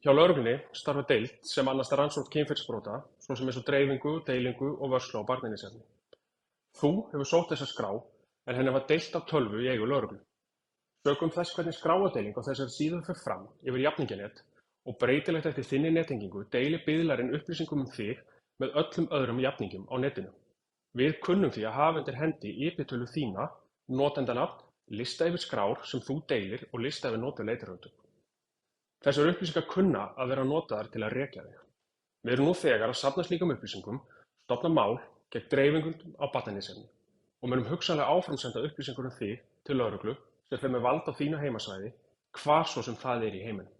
Hjá lögreglunni starfar deild sem annast rannsókn kynferðisbrota, svo sem eins og dreifingu, deilingu og vörslu á barnaníðsefni. Þú hefur sótt þessa skrá en henni var deilt af tölvu í eigu lögreglu. Sökum þess hvernig skráardeiling á þessari síðu fer fram yfir jafningjanet og breytilegt eftir þinni nettengingu deilir biðlarinn upplýsingum um þig með öllum öðrum jafningjum á netinu. Við kunnum því að hafa undir hendi IP-tölu þína, notendanafn, lista yfir skrár sem þú deilir og lista yfir notuð leitarhugtök. Þessar upplýsingar kunna að vera notaðar til að rekja þig. Við erum nú þegar að safna slíkum upplýsingum, stofna mál gegn dreifingum á barnaníðsefni og munum hugsanlega áfram senda upplýsingar um þig til lögreglu sem fer með vald á þínu heimasvæði, hvar svo sem það er í heiminum.